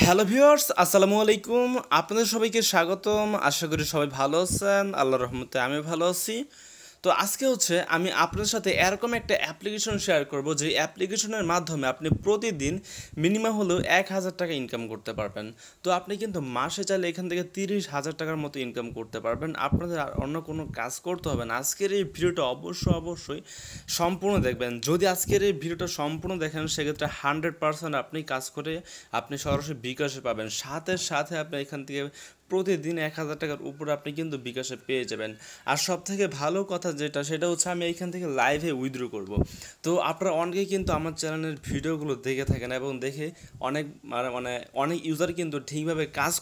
Hello viewers, আসসালামু আলাইকুম। আপনাদের সবাইকে স্বাগতম। আশা করি সবাই ভালো আছেন। আল্লাহর রহমতে আমি ভালো আছি। তো আজকে আমি আপনাদের সাথে এরকম একটা অ্যাপ্লিকেশন শেয়ার করব, যে অ্যাপ্লিকেশনের মাধ্যমে আপনি প্রতিদিন মিনিমাম হলেও 1,000 টাকা ইনকাম করতে পারবেন। তো আপনি কিন্তু মাসে চাইলে এখান থেকে 30,000 টাকার মতো ইনকাম করতে পারবেন। আপনাদের আর অন্য কোনো কাজ করতে হবে না। আজকের এই ভিডিওটা অবশ্যই সম্পূর্ণ দেখবেন। যদি আজকের এই ভিডিওটা সম্পূর্ণ দেখেন, সেক্ষেত্রে 100% আপনি কাজ করে আপনি সরাসরি বিকাশে পাবেন। সাথে সাথে আপনি এখান থেকে প্রতিদিন 1,000 টাকার উপরে আপনি কিন্তু বিকাশে পেয়ে যাবেন। আর সব থেকে ভালো কথা সেটা হচ্ছে আমি এইখান থেকে লাইভে উইথড্র করব। তো আপনারা অনেকেই কিন্তু আমার চ্যানেলের ভিডিওগুলো দেখে থাকেন এবং দেখে অনেক অনেক ইউজার কিন্তু ঠিকভাবে কাজ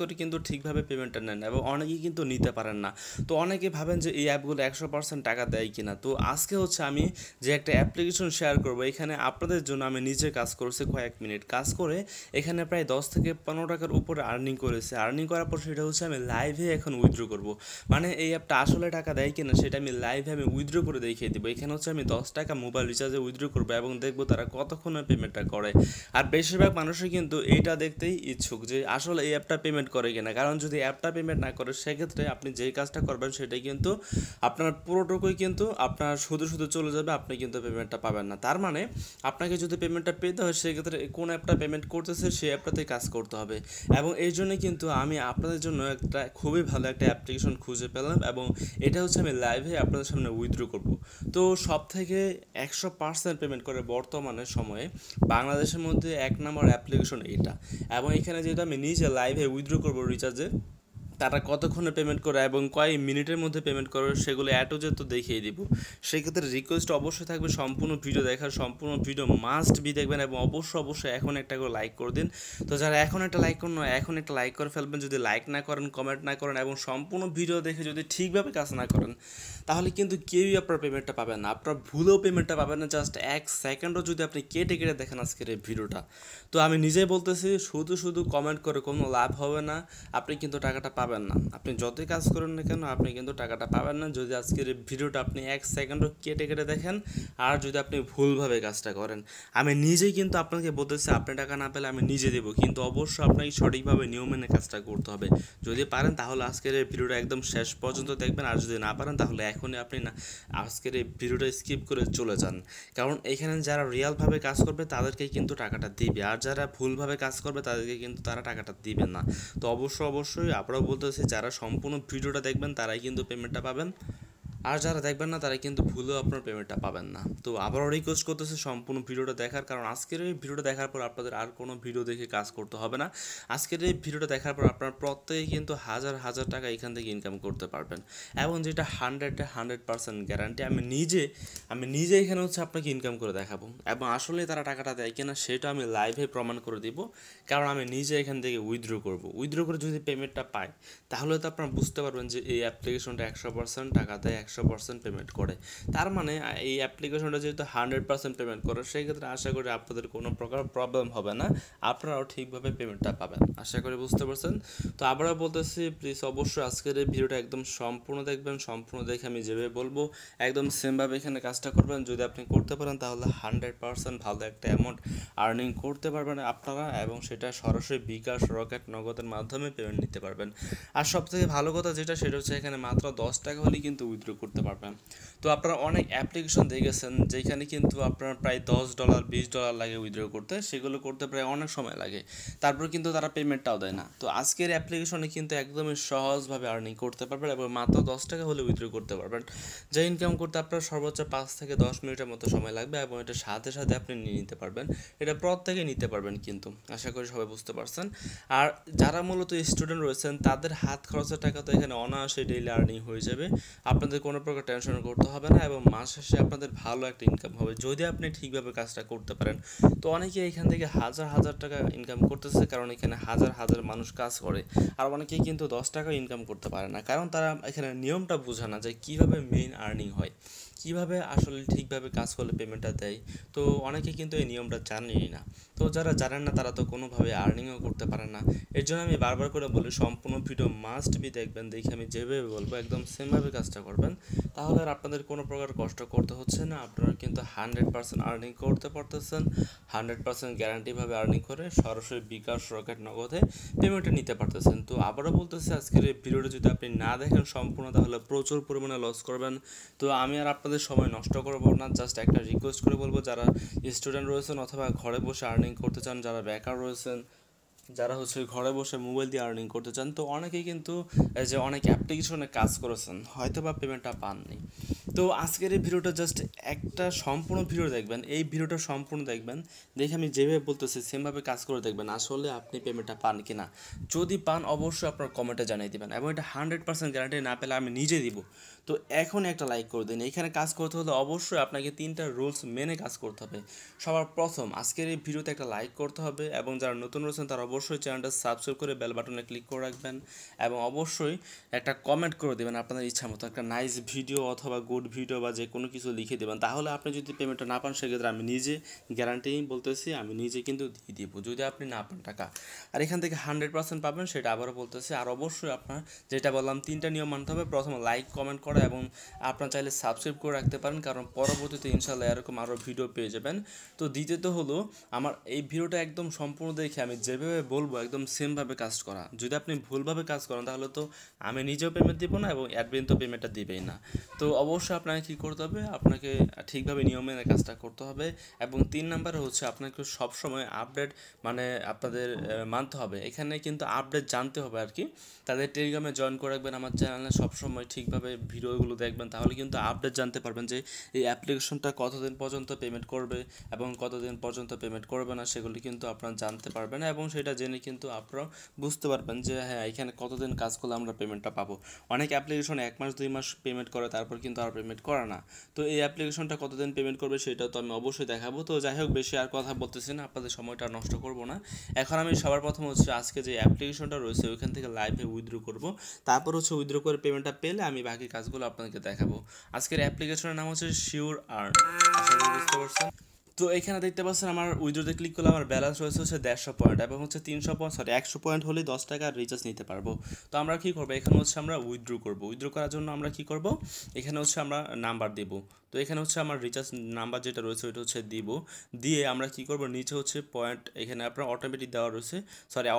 করে কিন্তু ঠিকভাবে পেমেন্টটা নেন এবং অনেকেই কিন্তু নিতে পারেন না। তো অনেকে ভাবেন যে এই অ্যাপগুলো 100% টাকা দেয় কিনা। তো আজকে আমি যে একটা অ্যাপ্লিকেশন শেয়ার করব, এখানে আপনাদের জন্য আমি নিজে কাজ করছি, কয়েক মিনিট কাজ করে এখানে প্রায় 10 থেকে 15 টাকার উপরে আর্নিং করেছে। আর্নিং করার পর সেটা আমি লাইভে এখন উইথড্র করব। মানে এই অ্যাপটা আসলে টাকা দেয় কিনা সেটা আমি লাইভে উইথড্র করে দেখিয়ে দেবো। এখানে আমি 10 টাকা মোবাইল রিচার্জে উইথড্র করবো এবং দেখবো তারা কতক্ষণে পেমেন্টটা করে। আর বেশিরভাগ মানুষই কিন্তু এইটা দেখতেই ইচ্ছুক যে আসলে এই অ্যাপটা পেমেন্ট করে কিনা। কারণ যদি অ্যাপটা পেমেন্ট না করে, সেক্ষেত্রে আপনি যেই কাজটা করবেন সেটাই কিন্তু আপনার পুরোটুকুই কিন্তু আপনার শুধু চলে যাবে, আপনি কিন্তু পেমেন্টটা পাবেন না। তার মানে আপনাকে যদি পেমেন্টটা পেতে হয়, সেক্ষেত্রে কোন অ্যাপটা পেমেন্ট করতেছে সেই অ্যাপটাতে কাজ করতে হবে। এবং এই জন্য কিন্তু আমি আপনাদের জন্য একটা খুবই ভালো একটা অ্যাপ্লিকেশন খুঁজে পেলাম এবং এটা আমি লাইভে আপনাদের সামনে উইথড্র করব। তো সব থেকে 100% পেমেন্ট করে বর্তমানে সময়ে বাংলাদেশের মধ্যে 1 নম্বর অ্যাপ্লিকেশন এটা। এবং এখানে যেহেতু আমি নিজে লাইভে উইথড্র করবো রিচার্জে, তারা কতক্ষণে পেমেন্ট করে এবং কয় মিনিটের মধ্যে পেমেন্ট করে সেগুলো তো দেখিয়ে দিব। সেক্ষেত্রে রিকোয়েস্ট অবশ্যই থাকবে সম্পূর্ণ ভিডিও দেখার। সম্পূর্ণ ভিডিও মাস্ট বি দেখবেন এবং অবশ্যই এখন একটা করে লাইক করে দিন। তো যারা এখন একটা লাইক করুন, এখন একটা লাইক করে ফেলবেন। যদি লাইক না করেন, কমেন্ট না করেন এবং সম্পূর্ণ ভিডিও দেখে যদি ঠিকভাবে কাজ না করেন, তাহলে কিন্তু কেউই আপনার পেমেন্টটা পাবেন না। আপনার ভুলেও পেমেন্টটা পাবেন না। জাস্ট 1 সেকেন্ডও যদি আপনি কেটে দেখেন আজকের এই ভিডিওটা, তো আমি নিজেই বলতেছি, শুধু কমেন্ট করে কোনো লাভ হবে না। আপনি কিন্তু টাকাটা পাবেন না। আপনি যতই কাজ করেন না কেন, আপনি কিন্তু টাকাটা পাবেন না যদি আজকের এই ভিডিওটা আপনি 1 সেকেন্ডও কেটে দেখেন আর যদি আপনি ভুলভাবে কাজটা করেন। আমি নিজেই কিন্তু আপনাকে বলতেছি, আপনি টাকা না পেলে আমি নিজে দেবো, কিন্তু অবশ্যই আপনাকে সঠিকভাবে নিয়ম মেনে কাজটা করতে হবে। যদি পারেন তাহলে আজকের এই ভিডিওটা একদম শেষ পর্যন্ত দেখবেন, আর যদি না পারেন তাহলে এখনই আপনি না আজকের এই ভিডিওটা স্কিপ করে চলে যান। কারণ এখানে যারা রিয়ালভাবে কাজ করবে তাদেরকেই কিন্তু টাকাটা দিবে, আর যারা ভুলভাবে কাজ করবে তাদেরকে কিন্তু তারা টাকাটা দিবে না। তো অবশ্যই আপনারাও বলতেছি, যারা সম্পূর্ণ ভিডিওটা দেখবেন তারাই কিন্তু পেমেন্টটা পাবেন, আর যারা দেখবেন না তারা কিন্তু ভুলেও আপনার পেমেন্টটা পাবেন না। তো আবারও রিকোয়েস্ট করতেছে সম্পূর্ণ ভিডিওটা দেখার, কারণ আজকের এই ভিডিওটা দেখার পর আপনাদের আর কোনো ভিডিও দেখে কাজ করতে হবে না। আজকের এই ভিডিওটা দেখার পর আপনার প্রত্যেকে কিন্তু হাজার টাকা এখান থেকে ইনকাম করতে পারবেন এবং যেটা 100% গ্যারান্টি। আমি নিজে এখানে আপনাকে ইনকাম করে দেখাবো এবং আসলে তারা টাকাটা দেয় কিনা সেটা আমি লাইভে প্রমাণ করে দিব। কারণ আমি নিজে এখান থেকে উইথড্র করে যদি পেমেন্টটা পাই, তাহলে তো আপনারা বুঝতে পারবেন যে এই অ্যাপ্লিকেশনটা 100% টাকা দেয়, 100% পেমেন্ট করে। তার মানে এই অ্যাপ্লিকেশনটা যেহেতু 100% পেমেন্ট করে, সেই ক্ষেত্রে আশা করি আপনাদের কোনো প্রকার প্রবলেম হবে না, আপনারাও ঠিকভাবে পেমেন্টটা পাবেন। আশা করি বুঝতে পারছেন। তো আবারও বলতেছি, প্লিজ অবশ্যই আজকের এই ভিডিওটা একদম সম্পূর্ণ দেখবেন। সম্পূর্ণ দেখে আমি যেভাবে বলবো একদম সেমভাবে এখানে কাজটা করবেন। যদি আপনি করতে পারেন তাহলে 100% ভালো একটা অ্যামাউন্ট আর্নিং করতে পারবেন আপনারা, এবং সেটা সরাসরি বিকাশ, রকেট, নগদের মাধ্যমে পেমেন্ট নিতে পারবেন। আর সবথেকে ভালো কথা সেটা এখানে মাত্র 10 টাকা হলেই কিন্তু উইথড্র করতে পারবেন। তো আপনারা অনেক অ্যাপ্লিকেশন দেখেছেন যেখানে কিন্তু আপনার প্রায় $10 $20 লাগে উইথড্র করতে, সেগুলো করতে প্রায় অনেক সময় লাগে, তারপর কিন্তু তারা পেমেন্টটাও দেয় না। তো আজকের অ্যাপ্লিকেশনে কিন্তু একদমই সহজভাবে আর্নিং করতে পারবেন এবং মাত্র 10 টাকা হলে উইথড্র করতে পারবেন, যা ইনকাম করতে আপনার সর্বোচ্চ 5 থেকে 10 মিনিটের মতো সময় লাগবে এবং এটা সাথে আপনি নিয়ে নিতে পারবেন। এটা প্রত্যেকে নিতে পারবেন কিন্তু, আশা করি সবাই বুঝতে পারছেন। আর যারা মূলত স্টুডেন্ট রয়েছেন তাদের হাত খরচের টাকা তো এখানে অনায়াসে ডেইলি আর্নিং হয়ে যাবে। আপনাদের কোনো প্রকার টেনশন করতে হবে না এবং মাস শেষে আপনাদের ভালো একটা ইনকাম হবে যদি আপনি ঠিকভাবে কাজটা করতে পারেন। তো অনেকে এখান থেকে হাজার টাকা ইনকাম করতেছে, কারণ এখানে হাজার মানুষ কাজ করে। আর অনেকেই কিন্তু 10 টাকা ইনকাম করতে পারে না, কারণ তারা এখানে নিয়মটা বোঝে না যে কীভাবে মেইন আর্নিং হয়, কীভাবে আসলে ঠিকভাবে কাজ করলে পেমেন্টটা দেয়। তো অনেকে কিন্তু এই নিয়মটা জানেই না। তো যারা জানেন না তারা তো কোনোভাবে আর্নিংও করতে পারে না। এর জন্য আমি বারবার করে বলি সম্পূর্ণ ভিডিও মাস্ট বি দেখবেন। দেখে আমি যেভাবে বলবো একদম সেমভাবে কাজটা করবেন, তাহলে আর আপনাদের কোনো প্রকার কষ্ট করতে হচ্ছে না, আপনারা কিন্তু 100% আর্নিং করতে পারতেছেন। 100% গ্যারান্টিভাবে আর্নিং করে সরাসরি বিকাশ, রকেট, নগদে পেমেন্টটা নিতে পারতেছেন। তো আবারও বলতেছি, আজকের এই ভিডিওটা যদি আপনি না দেখেন সম্পূর্ণ, তাহলে প্রচুর পরিমাণে লস করবেন। তো আমি আর আপনাদের সময় নষ্ট করবো না, জাস্ট একটা রিকোয়েস্ট করে বলবো, যারা স্টুডেন্ট রয়েছেন অথবা ঘরে বসে আর্নিং করতে চান, যারা বেকার রয়েছেন, যারা ঘরে বসে মোবাইল দিয়ে আর্নিং করতে চান, তো অনেকেই কিন্তু এই যে অনেক অ্যাপ্লিকেশনে কাজ করেছেন, হয়তো বা পেমেন্টটা পাননি। তো আজকের এই ভিডিওটা জাস্ট একটা সম্পূর্ণ ভিডিও দেখবেন, এই ভিডিওটা সম্পূর্ণ দেখবেন, দেখে আমি যেভাবে বলতেছি সেমভাবে কাজ করে দেখবেন আসলে আপনি পেমেন্টটা পান কি না। যদি পান অবশ্যই আপনার কমেন্টে জানিয়ে দেবেন, এবং এটা 100% গ্যারান্টি না পেলে আমি নিজে দিব। তো এখন একটা লাইক করে দিন। এখানে কাজ করতে হলে অবশ্যই আপনাকে 3টা রুলস মেনে কাজ করতে হবে। সবার প্রথম আজকের এই ভিডিওতে একটা লাইক করতে হবে, এবং যারা নতুন রয়েছেন তারা অবশ্যই চ্যানেলটা সাবস্ক্রাইব করে বেল বাটনে ক্লিক করে রাখবেন, এবং অবশ্যই একটা কমেন্ট করে দেবেন আপনাদের ইচ্ছা মতো, একটা নাইস ভিডিও অথবা গুড ভিডিও বা যে কোনো কিছু লিখে দেবেন। তাহলে আপনি যদি পেমেন্টটা না পান, সেক্ষেত্রে আমি নিজে গ্যারান্টি বলতেছি, আমি নিজে কিন্তু দিয়ে দিব যদি আপনি না পান টাকা। আর এখান থেকে 100% পাবেন, সেটা আবারও বলতেছি। আর অবশ্যই আপনার যেটা বললাম 3টা নিয়ম মানতে হবে। প্রথমে লাইক, কমেন্ট করা, এবং আপনার চাইলে সাবস্ক্রাইব করে রাখতে পারেন, কারণ পরবর্তীতে ইনশাল্লাহ এরকম আরও ভিডিও পেয়ে যাবেন। তো দ্বিতীয়ত হলো, আমার এই ভিডিওটা একদম সম্পূর্ণ দেখে আমি যেভাবে বলবো একদম সেমভাবে কাজ করা। যদি আপনি ভুলভাবে কাজ করেন, তাহলে তো আমি নিজেও পেমেন্ট দিব না, এবং অ্যাডমিন তো পেমেন্টটা দিবেই না। তো অবশ্যই আপনাকে কী করতে হবে, আপনাকে ঠিকভাবে নিয়মে কাজটা করতে হবে। এবং 3 নাম্বারে হচ্ছে আপনাকে সবসময় আপডেট মানে আপনাদের মানতে হবে। এখানে কিন্তু আপডেট জানতে হবে আর কি। তাদের টেলিগ্রামে জয়েন করে রাখবেন, আমার চ্যানেলে সবসময় ঠিকভাবে ভিডিওগুলো দেখবেন, তাহলে কিন্তু আপডেট জানতে পারবেন যে এই অ্যাপ্লিকেশনটা কতদিন পর্যন্ত পেমেন্ট করবে এবং কতদিন পর্যন্ত পেমেন্ট করবে না, সেগুলি কিন্তু আপনারা জানতে পারবেন, এবং সেটা জেনে কিন্তু আপনারা বুঝতে পারবেন যে হ্যাঁ, এখানে কতদিন কাজ করলে আমরা পেমেন্টটা পাবো। অনেক অ্যাপ্লিকেশন 1 মাস 2 মাস পেমেন্ট করে, তারপর কিন্তু আর পেমেন্ট করে না। তো এই অ্যাপ্লিকেশনটা কতদিন পেমেন্ট করবে সেটাও তো আমি অবশ্যই দেখাবো। তো যাই হোক, বেশি আর কথা বলতেছি না, আপনাদের সময়টা নষ্ট করব না। এখন আমি সবার প্রথম হচ্ছে আজকে যে অ্যাপ্লিকেশনটা রয়েছে ওইখান থেকে লাইভে উইথড্র করব, তারপর হচ্ছে উইথড্র করে পেমেন্টটা পেলে আমি বাকি কাজগুলো আপনাদেরকে দেখাবো। আজকের অ্যাপ্লিকেশনের নাম হচ্ছে শিওর আর্ন, আশা করি বুঝতে পারছেন। তো এখানে দেখতে পাচ্ছেন আমার উইথড্রোতে ক্লিক করলে আমার ব্যালেন্স রয়েছে হচ্ছে 150 পয়েন্ট, এবং হচ্ছে 300 পয়েন্ট 100 পয়েন্ট হলেই 10 টাকা রিচার্জ নিতে পারবো। তো আমরা কী করবো, এখানে হচ্ছে আমরা উইথড্র করবো। উইথড্র করার জন্য আমরা কী করব, এখানে হচ্ছে আমরা নাম্বার দিব। তো এখানে হচ্ছে আমার রিচার্জ নাম্বার যেটা রয়েছে ওইটা হচ্ছে দিব। দিয়ে আমরা কী করবো, নিচে হচ্ছে পয়েন্ট, এখানে আপনার অটোমেটিক দেওয়া রয়েছে,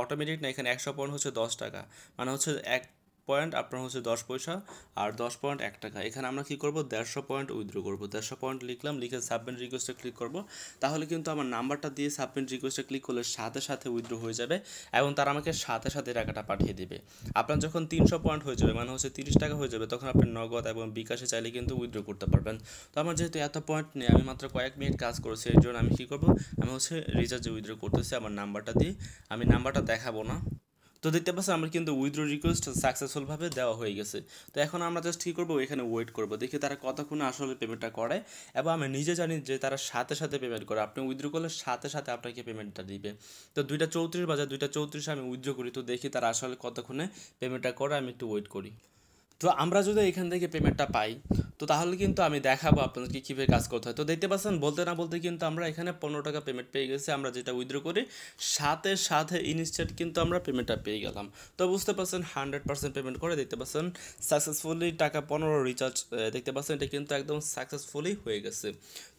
অটোমেটিক না, এখানে 100 পয়েন্ট হচ্ছে 10 টাকা, মানে হচ্ছে 1 পয়েন্ট আপনার হচ্ছে 10 পয়সা, আর 10 পয়েন্ট 1 টাকা। এখানে আমরা কী করবো, 150 পয়েন্ট উইথড্র করবো। 150 পয়েন্ট লিখলাম, লিখে সাবমিট রিকোয়েস্টে ক্লিক করবো। তাহলে কিন্তু আমার নাম্বারটা দিয়ে সাবমিট রিকোয়েস্টে ক্লিক করলে সাথে সাথে উইথড্র হয়ে যাবে, এবং তারা আমাকে সাথে সাথে টাকাটা পাঠিয়ে দেবে। আপনার যখন 300 পয়েন্ট হয়ে যাবে, মানে হচ্ছে 30 টাকা হয়ে যাবে, তখন আপনি নগদ এবং বিকাশে চাইলে কিন্তু উইথড্র করতে পারবেন। তো আমার যেহেতু এত পয়েন্ট নেই, আমি মাত্র কয়েক মিনিট কাজ করেছি, এর জন্য আমি কী করবো, আমি হচ্ছে রিচার্জে উইথড্র করতেছি আমার নাম্বারটা দিয়ে। আমি নাম্বারটা দেখাবো না। তো দেখতে পাচ্ছেন আমার কিন্তু উইথড্র রিকোয়েস্ট সাকসেসফুলভাবে দেওয়া হয়ে গেছে। তো এখন আমরা জাস্ট কী করবো, এখানে ওয়েট করবো, দেখি তারা কতক্ষণে আসলে পেমেন্টটা করে। এবং আমি নিজে জানি যে তারা সাথে সাথে পেমেন্ট করে, আপনি উইথড্র করলে সাথে সাথে আপনাকে পেমেন্টটা দিবে। তো 2:34 বাজে, 2:34 আমি উইথড্র করি, তো দেখি তারা আসলে কতক্ষণে পেমেন্টটা করে, আমি একটু ওয়েট করি। তো আমরা যদি এখান থেকে পেমেন্টটা পাই, তো তাহলে কিন্তু আমি দেখাবো আপনাদেরকে কীভাবে কাজ করতে হয়। তো দেখতে পাচ্ছেন, বলতে না বলতে কিন্তু আমরা এখানে 15 টাকা পেমেন্ট পেয়ে গেছি। আমরা যেটা উইথড্র করি সাথে সাথে ইনস্ট্যান্ট কিন্তু আমরা পেমেন্টটা পেয়ে গেলাম। তো বুঝতে পারছেন 100% পেমেন্ট করে, দেখতে পাচ্ছেন সাকসেসফুলি টাকা 15 রিচার্জ, দেখতে পাচ্ছেন এটা কিন্তু একদম সাকসেসফুলি হয়ে গেছে।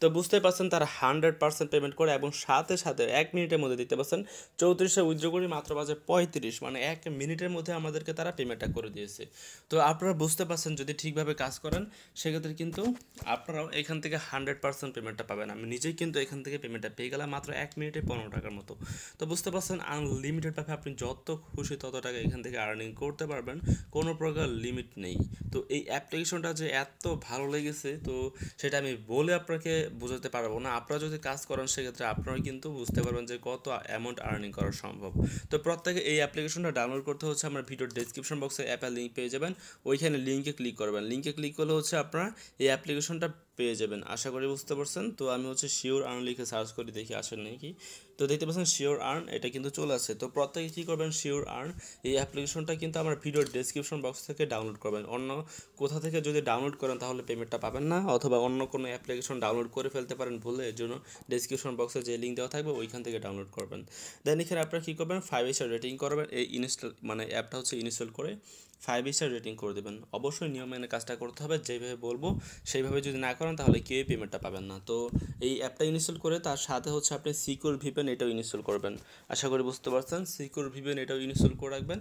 তো বুঝতে পারছেন তারা 100% পেমেন্ট করে, এবং সাথে সাথে 1 মিনিটের মধ্যে দেখতে পাচ্ছেন 34 উইথড্র করি, মাত্র বাজে 35, মানে 1 মিনিটের মধ্যে আমাদেরকে তারা পেমেন্টটা করে দিয়েছে। তো আপনারা বুঝতে পারছেন যদি ঠিকভাবে কাজ করেন, সেক্ষেত্রে কিন্তু আপনারাও এখান থেকে 100% পেমেন্টটা পাবেন। আমি নিজেই কিন্তু এখান থেকে পেমেন্টটা পেয়ে গেলাম মাত্র 1 মিনিটে 15 টাকার মতো। তো বুঝতে পারছেন আনলিমিটেডভাবে আপনি যত খুশি তত টাকা এখান থেকে আর্নিং করতে পারবেন, কোনো প্রকার লিমিট নেই। তো এই অ্যাপ্লিকেশনটা যে এত ভালো লেগেছে, তো সেটা আমি বলে আপনাকে বোঝাতে পারবো না। আপনারা যদি কাজ করেন, সেক্ষেত্রে আপনারা কিন্তু বুঝতে পারবেন যে কত অ্যামাউন্ট আর্নিং করা সম্ভব। তো প্রত্যেকে এই অ্যাপ্লিকেশনটা ডাউনলোড করতে হচ্ছে, আমার ভিডিওর ডেসক্রিপশন বক্সে অ্যাপের লিঙ্ক পেয়ে যাবেন, ওইখানে লিঙ্কে ক্লিক করবেন। লিঙ্কে ক্লিক করলে হচ্ছে আপনারা এই অ্যাপ্লিকেশনটা পেয়ে যাবেন। আশা করি বুঝতে পারছেন। তো আমি হচ্ছে শিওর আর্ন লিখে সার্চ করে দেখি আসেন নাকি। তো দেখতে পাচ্ছেন শিওর আর্ন এটা কিন্তু চলে আসছে। তো প্রত্যেকে কী করবেন, শিওর আর্ন এই অ্যাপ্লিকেশনটা কিন্তু আমার ভিডিওর ডেসক্রিপশন বক্স থেকে ডাউনলোড করবেন। অন্য কোথা থেকে যদি ডাউনলোড করেন তাহলে পেমেন্টটা পাবেন না, অথবা অন্য কোনো অ্যাপ্লিকেশন ডাউনলোড করে ফেলতে পারেন ভুলে, এর জন্য ডেসক্রিপশন বক্সে যে লিঙ্ক দেওয়া থাকবে ওইখান থেকে ডাউনলোড করবেন। দেন এখানে আপনারা কী করবেন, 5 স্টার রেটিং করবেন। এই ইনস্টল মানে অ্যাপটা হচ্ছে ইনস্টল করে 5 স্টার রেটিং করে দেবেন। অবশ্যই নিয়ম মেনে কাজটা করতে হবে, যেভাবে বলবো সেইভাবে যদি না করেন তাহলে কেউই পেমেন্টটা পাবেন না। তো এই অ্যাপটা ইনস্টল করে তার সাথে হচ্ছে আপনি সিকিউর ভিপিএন এটাও ইনস্টল করবেন। আশা করি বুঝতে পারছেন। সিকিউর ভিপিএন এটাও ইনস্টল করে রাখবেন।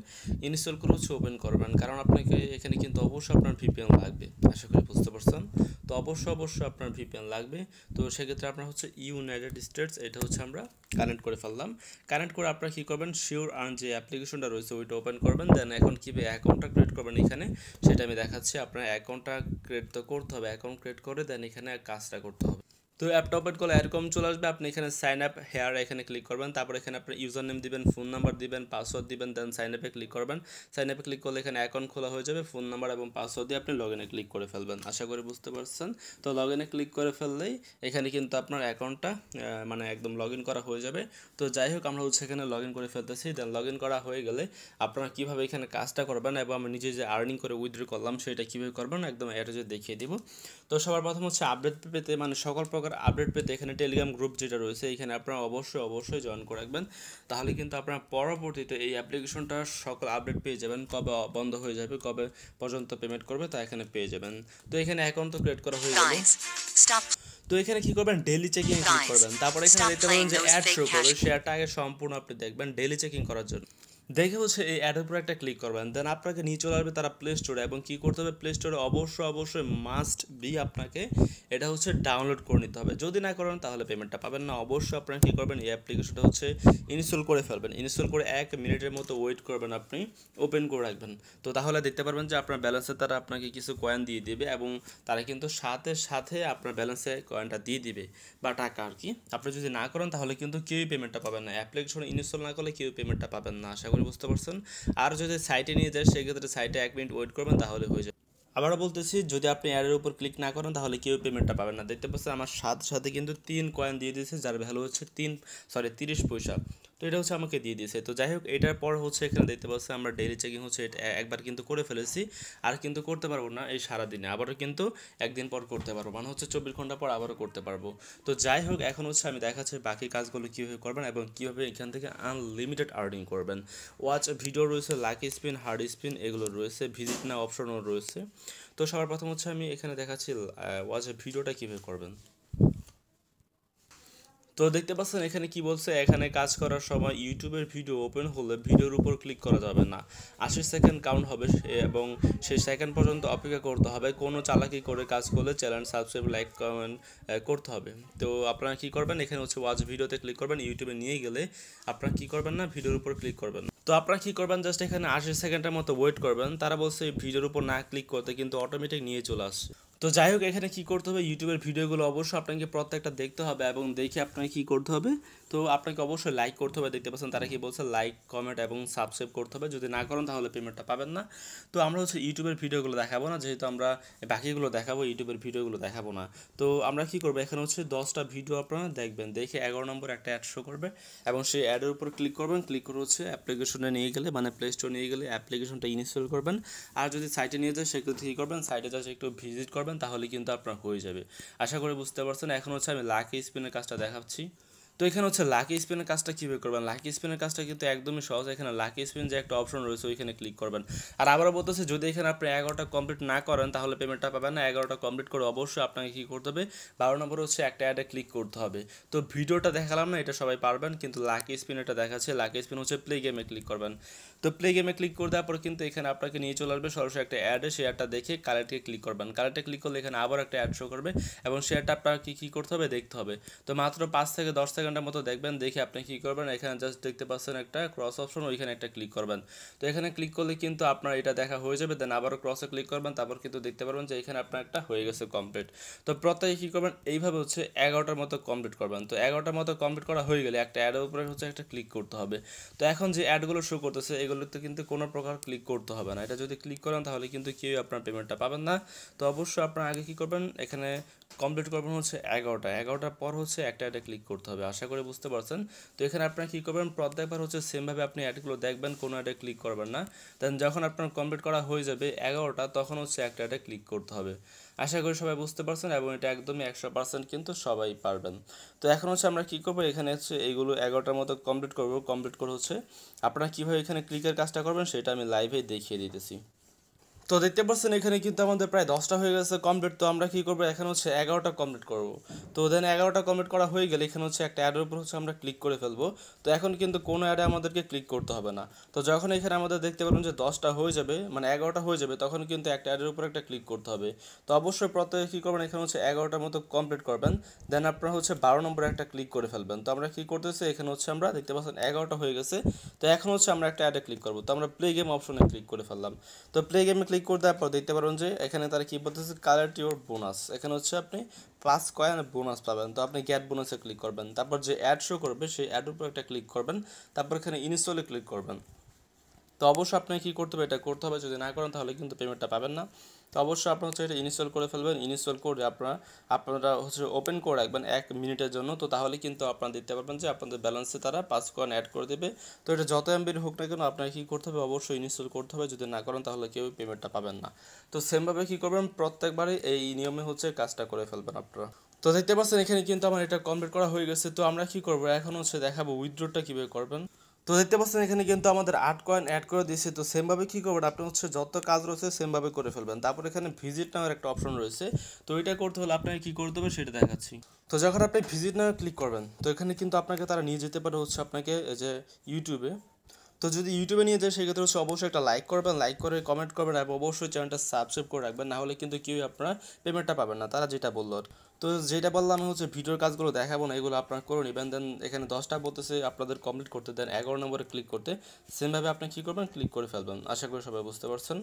ইনস্টল করে হচ্ছে ওপেন করবেন, কারণ আপনাকে এখানে কিন্তু অবশ্যই আপনার ভিপিএন লাগবে। আশা করি বুঝতে পারছেন। তো অবশ্যই আপনার ভিপিএন লাগবে। তো সেক্ষেত্রে আপনার হচ্ছে ইউনাইটেড স্টেটস এটা হচ্ছে আমরা কানেক্ট করে ফেললাম। কানেক্ট করে আপনারা কী করবেন, শিওর আর্ন যে অ্যাপ্লিকেশনটা রয়েছে ওইটা ওপেন করবেন। দেন এখন কীভাবে অ্যাকাউন্টটা ক্রিয়েট করবেন এখানে সেটা আমি দেখাচ্ছি। আপনার অ্যাকাউন্টটা ক্রিয়েট তো করতে হবে, অ্যাকাউন্ট ক্রিয়েট করে দেন এখানে কাজটা করতে হবে। তো অ্যাপটা ওপেন করলে এরকম চলে আসবে। আপনি এখানে সাইন আপ হেয়ার এখানে ক্লিক করবেন, তারপর এখানে আপনার ইউজার নেম দিবেন, ফোন নাম্বার দিবেন, পাসওয়ার্ড দিবেন, দেন সাইন আপে ক্লিক করবেন। সাইন আপে ক্লিক করলে এখানে অ্যাকাউন্ট খোলা হয়ে যাবে। ফোন নাম্বার এবং পাসওয়ার্ড দিয়ে আপনি লগ ইনে ক্লিক করে ফেলবেন। আশা করি বুঝতে পারছেন। তো লগ ইনে ক্লিক করে ফেললেই এখানে কিন্তু আপনার অ্যাকাউন্টটা মানে একদম লগ ইন করা হয়ে যাবে। তো যাই হোক আমরা হচ্ছে এখানে লগ ইন করে ফেলতেছি। দেন লগ ইন করা হয়ে গেলে আপনারা কীভাবে এখানে কাজটা করবেন এবং আমি নিজে যে আর্নিং করে উইথড্র করলাম সেটা কীভাবে করবেন একদম অ্যাড্রেসে দেখিয়ে দিব। তো সবার প্রথম হচ্ছে আপডেট পেতে, মানে সকল প্রকার আপডেট পেতে এখানে টেলিগ্রাম গ্রুপ যেটা রয়েছে এখানে আপনারা অবশ্যই জয়েন করে রাখবেন। তাহলে কিন্তু আপনারা পরবর্তীতে এই অ্যাপ্লিকেশনটা সকল আপডেট পেয়ে যাবেন, কবে বন্ধ হয়ে যাবে, কবে পর্যন্ত পেমেন্ট করবে তা এখানে পেয়ে যাবেন। তো এখানে অ্যাকাউন্ট তো ক্রিয়েট করা হয়ে গেল। তো এখানে কি করবেন, ডেইলি চেকিং ক্লিক করবেন। তারপরে এখানে দেখতে পাবেন যে অ্যাড শো করবে, শেয়ারটা আগে সম্পূর্ণ আপনি দেখবেন ডেইলি চেকিং করার জন্য। দেখে হচ্ছে এই অ্যাডের উপর একটা ক্লিক করবেন। দেন আপনাকে নিয়ে চলে আসবে তারা প্লে স্টোরে, এবং কী করতে হবে, প্লে স্টোরে অবশ্যই মাস্ট বি আপনাকে এটা হচ্ছে ডাউনলোড করে নিতে হবে। যদি না করেন তাহলে পেমেন্টটা পাবেন না। অবশ্যই আপনারা কী করবেন, এই অ্যাপ্লিকেশনটা হচ্ছে ইনস্টল করে ফেলবেন। ইনস্টল করে 1 মিনিটের মতো ওয়েট করবেন, আপনি ওপেন করে রাখবেন। তো তাহলে দেখতে পারবেন যে আপনার ব্যালেন্সে তারা আপনাকে কিছু কয়েন দিয়ে দেবে, এবং তারা কিন্তু সাথে আপনার ব্যালেন্সে কয়েনটা দিয়ে দিবে বা টাকা আর কি। আপনি যদি না করেন তাহলে কিন্তু কেউই পেমেন্টটা পাবেন না। অ্যাপ্লিকেশন ইনস্টল না করলে কেউ পেমেন্টটা পাবেন না। আশা করি বুঝতে পারছেন। আর যদি সাইটে নিয়ে যায় সেক্ষেত্রে সাইটে 1 মিনিট ওয়েট করবেন তাহলে হয়ে যাবে। আবারও বলতেছি, যদি আপনি অ্যাডের উপর ক্লিক না করেন তাহলে কেউ পেমেন্টটা পাবেন না। দেখতে পাচ্ছেন আমার সাথে কিন্তু 3 কয়েন দিয়ে দিয়েছে, যার ভ্যালু হচ্ছে 30 পয়সা। তো এটা হচ্ছে আমাকে দিয়ে দিয়েছে। তো যাই হোক, এটার পর হচ্ছে এখানে দেখতে পাচ্ছি আমরা ডেইলি চেকিং হচ্ছে এটা একবার কিন্তু করে ফেলেছি, আর কিন্তু করতে পারবো না এই সারাদিনে, আবারও কিন্তু একদিন পর করতে পারবো, মানে হচ্ছে 24 ঘন্টা পর আবারও করতে পারবো। তো যাই হোক, এখন হচ্ছে আমি দেখাচ্ছি বাকি কাজগুলো কীভাবে করবেন এবং কীভাবে এখান থেকে আনলিমিটেড আর্নিং করবেন। ওয়াচ ভিডিও রয়েছে, লাকি স্পিন, হার্ড স্পিন এগুলো রয়েছে, ভিজিট না অপশনও রয়েছে। তো সবার প্রথম হচ্ছে আমি এখানে দেখাচ্ছি ওয়াচ ভিডিওটা কীভাবে করবেন। তো দেখতে পাচ্ছেন এখানে কি বলছে, এখানে কাজ করার সময় ইউটিউবের ভিডিও ওপেন হলে ভিডিওর উপর ক্লিক করা যাবে না। 80 সেকেন্ড কাউন্ট হবে এবং সেই সেকেন্ড পর্যন্ত অপেক্ষা করতে হবে। কোনো চালাকি করে কাজ করলে চ্যানেল সাবস্ক্রাইব, লাইক, কমেন্ট করতে হবে। তো আপনারা কী করবেন, এখানে হচ্ছে ওয়াচ ভিডিওতে ক্লিক করবেন। ইউটিউবে নিয়ে গেলে আপনারা কী করবেন না, ভিডিওর উপর ক্লিক করবেন। তো আপনারা কী করবেন, জাস্ট এখানে 80 সেকেন্ডের মতো ওয়েট করবেন। তারা বলছে এই ভিডিওর উপর না ক্লিক করতে, কিন্তু অটোমেটিক নিয়ে চলে আসছে। তো যাই হোক, এখানে কী করতে হবে, ইউটিউবের ভিডিওগুলো অবশ্যই আপনাকে প্রত্যেকটা দেখতে হবে, এবং দেখে আপনাকে কী করতে হবে, তো আপনাকে অবশ্যই লাইক করতে হবে। দেখতে পাচ্ছেন তারা কি বলছে, লাইক, কমেন্ট এবং সাবস্ক্রাইব করতে হবে। যদি না করেন তাহলে পেমেন্টটা পাবেন না। তো আমরা হচ্ছে ইউটিউবের ভিডিওগুলো দেখাবো না, যেহেতু আমরা বাকিগুলো দেখাবো, ইউটিউবের ভিডিওগুলো দেখাবো না। তো আমরা কী করবো, এখানে হচ্ছে 10টা ভিডিও আপনারা দেখবেন, দেখে 11 নম্বর একটা অ্যাড শো করবে, এবং সেই অ্যাডের উপর ক্লিক করবেন। ক্লিক করে হচ্ছে অ্যাপ্লিকেশনে নিয়ে গেলে, মানে প্লে স্টোর নিয়ে গেলে অ্যাপ্লিকেশনটা ইনস্টল করবেন। আর যদি সাইটে নিয়ে যায় সেক্ষেত্রে কী করবেন, সাইটে জাস্ট একটু ভিজিট করবেন, তাহলে কিন্তু আপনার হয়ে যাবে। আশা করি বুঝতে পারছেন। এখন হচ্ছে আমি লাকি স্পিনের কাজটা দেখাচ্ছি। তো এখানে হচ্ছে লাকি স্পিনের কাজটা কীভাবে করবেন। লাকি স্পিনের কাজটা কিন্তু একদমই সহজ। এখানে লাকি স্পিন যে একটা অপশন রয়েছে ওইখানে ক্লিক করবেন। আর আবারও বলতেছে, যদি এখানে আপনি 11টা কমপ্লিট না করেন তাহলে পেমেন্টটা পাবেন না। 11টা কমপ্লিট করে অবশ্যই আপনাকে কী করতে হবে, 12 নম্বর হচ্ছে একটা অ্যাডে ক্লিক করতে হবে। তো ভিডিওটা দেখালাম না, এটা সবাই পারবেন, কিন্তু লাকি স্পিন এটা দেখাচ্ছে। লাকি স্পিন হচ্ছে প্লে গেমে ক্লিক করবেন। তো প্লে গেমে ক্লিক করে দেওয়ার পর কিন্তু এখানে আপনাকে নিয়ে চলে আসবে সরাসরি একটা অ্যাডে। সেই অ্যাডটা দেখে কারেক্টে ক্লিক করবেন। কারেক্টে ক্লিক করলে এখানে আবার একটা অ্যাড শো করবে, এবং সেই অ্যাডটা আপনাকে কী করতে হবে, দেখতে হবে। তো মাত্র 5 থেকে 10 সেকেন্ডের মতো দেখবেন, দেখে আপনি কী করবেন, এখানে জাস্ট দেখতে পাচ্ছেন একটা ক্রস অপশন, ওইখানে একটা ক্লিক করবেন। তো এখানে ক্লিক করলে কিন্তু আপনার এটা দেখা হয়ে যাবে। দেন আবারও ক্রসে ক্লিক করবেন, তারপর কিন্তু দেখতে পারবেন যে এখানে আপনার একটা হয়ে গেছে কমপ্লিট। তো প্রত্যেকে কী করবেন, এইভাবে হচ্ছে 11টার মতো কমপ্লিট করবেন। তো 11টার মতো কমপ্লিট করা হয়ে গেলে একটা অ্যাডের উপরে হচ্ছে একটা ক্লিক করতে হবে। তো এখন যে অ্যাডগুলো শো করতেছে এগুলোতে কিন্তু কোনো প্রকার ক্লিক করতে হবে না। এটা যদি ক্লিক করেন তাহলে কিন্তু কেউ আপনার পেমেন্টটা পাবেন না। তো অবশ্যই আপনার আগে কী করবেন, এখানে কমপ্লিট করবেন হচ্ছে 11টার পর হচ্ছে একটা অ্যাডে ক্লিক করতে হবে। আশা করি বুঝতে পারছেন। তো এখানে আপনারা কী করবেন, প্রত্যেকবার হচ্ছে সেমভাবে আপনি অ্যাডগুলো দেখবেন, কোনো অ্যাডে ক্লিক করবেন না। দেন যখন আপনার কমপ্লিট করা হয়ে যাবে 11টা, তখন হচ্ছে একটা অ্যাডে ক্লিক করতে হবে। আশা করি সবাই বুঝতে পারছেন এবং এটা একদমই 100% কিন্তু সবাই পারবেন। তো এখন হচ্ছে আমরা কী করবো, এখানে হচ্ছে এইগুলো 11টার মতো কমপ্লিট করবো। কমপ্লিট করে হচ্ছে আপনারা কীভাবে এখানে ক্লিকের কাজটা করবেন সেটা আমি লাইভে দেখিয়ে দিতেছি। তো দেখতে পাচ্ছেন এখানে কিন্তু আমাদের প্রায় 10টা হয়ে গেছে কমপ্লিট। তো আমরা কী করবো, এখন হচ্ছে 11টা কমপ্লিট করবো। তো দেন 11টা কমপ্লিট করা হয়ে গেলে এখানে হচ্ছে একটা অ্যাডের উপর হচ্ছে আমরা ক্লিক করে ফেলবো। তো এখন কিন্তু কোনো অ্যাডে আমাদেরকে ক্লিক করতে হবে না। তো যখন এখানে আমাদের দেখতে পারবেন যে 10টা হয়ে যাবে, মানে 11টা হয়ে যাবে, তখন কিন্তু একটা অ্যাডের উপর একটা ক্লিক করতে হবে। তো অবশ্যই প্রত্যেকে কী করবেন, এখানে হচ্ছে 11টার মতো কমপ্লিট করবেন। দেন আপনারা হচ্ছে 12 নম্বরে একটা ক্লিক করে ফেলবেন। তো আমরা কী করতেছি, এখানে হচ্ছে আমরা দেখতে পাচ্ছেন 11টা হয়ে গেছে। তো এখন হচ্ছে আমরা একটা অ্যাডে ক্লিক করবো। তো আমরা প্লে গেম অপশনে ক্লিক করে ফেললাম। তো প্লে গেমে ক্লিক করে দেওয়ার পর দেখতে পারেন যে এখানে তারা কি বলতেছে, কালেক্ট ইউর বোনাস। এখানে হচ্ছে আপনি 5 কয়েন বোনাস পাবেন। তো আপনি গেট বোনাসে ক্লিক করবেন। তারপর যে অ্যাড শো করবে সেই অ্যাডের উপর একটা ক্লিক করবেন। তারপর এখানে ইনস্টলে ক্লিক করবেন। তো অবশ্যই আপনাকে কী করতে হবে, এটা করতে হবে। যদি না করেন তাহলে কিন্তু পেমেন্টটা পাবেন না। তো অবশ্যই আপনার হচ্ছে এটা ইনস্টল করে ফেলবেন। ইনস্টল করে আপনারা হচ্ছে ওপেন করে রাখবেন 1 মিনিটের জন্য। তো তাহলে কিন্তু আপনারা দেখতে পারবেন যে আপনাদের ব্যালেন্সে তারা 5 কয়েন অ্যাড করে দেবে। তো এটা যত এমবির হোক না কেন আপনাকে কী করতে হবে, অবশ্যই ইনস্টল করতে হবে। যদি না করেন তাহলে কেউ পেমেন্টটা পাবেন না। তো সেমভাবে কী করবেন, প্রত্যেকবারই এই নিয়মে হচ্ছে কাজটা করে ফেলবেন আপনারা। তো দেখতে পাচ্ছেন এখানে কিন্তু আমার এটা কমপ্লিট করা হয়ে গেছে। তো আমরা কী করবো, এখন হচ্ছে দেখাবো উইথড্রটা কীভাবে করবেন। তো দেখতে পাচ্ছেন এখানে কিন্তু আমাদের 8 কয়েন অ্যাড করে দিয়েছে। তো সেমভাবে কী করবেন, আপনি হচ্ছে যত কাজ রয়েছে সেমভাবে করে ফেলবেন। তারপর এখানে ভিজিট নামের একটা অপশন রয়েছে। তো এটা করতে হলে আপনাকে কী করতে হবে সেটা দেখাচ্ছি। তো যখন আপনি ভিজিট নামে ক্লিক করবেন, তো এখানে কিন্তু আপনাকে তারা নিয়ে যেতে পারে হচ্ছে আপনাকে এই যে ইউটিউবে। তো যদি ইউটিউবে নিয়ে যায় সেক্ষেত্রে হচ্ছে অবশ্যই একটা লাইক করবেন, লাইক করে কমেন্ট করবেন এবং অবশ্যই চ্যানেলটা সাবস্ক্রাইব করে রাখবেন। না হলে কিন্তু কেউই আপনার পেমেন্টটা পাবেন না, তারা যেটা বললো। তো যেটা বললাম আমি হচ্ছে ভিডিওর কাজগুলো দেখাবো না, এগুলো আপনারা করে নেবেন। দেন এখানে 10টা বলতেছে আপনাদের কমপ্লিট করতে, দেন 11 নম্বরে ক্লিক করতে। সেমভাবে আপনি কী করবেন, ক্লিক করে ফেলবেন। আশা করি সবাই বুঝতে পারছেন।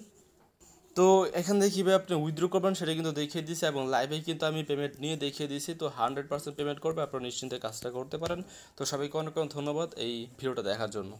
তো এখান থেকে কীভাবে আপনি উইথড্র করবেন সেটা কিন্তু দেখিয়ে দিয়েছি এবং লাইভে কিন্তু আমি পেমেন্ট নিয়ে দেখিয়ে দিয়েছি। তো 100% পেমেন্ট করবে, আপনারা নিশ্চিন্তে কাজটা করতে পারেন। তো সবাইকে অনেক অনেক ধন্যবাদ এই ভিডিওটা দেখার জন্য।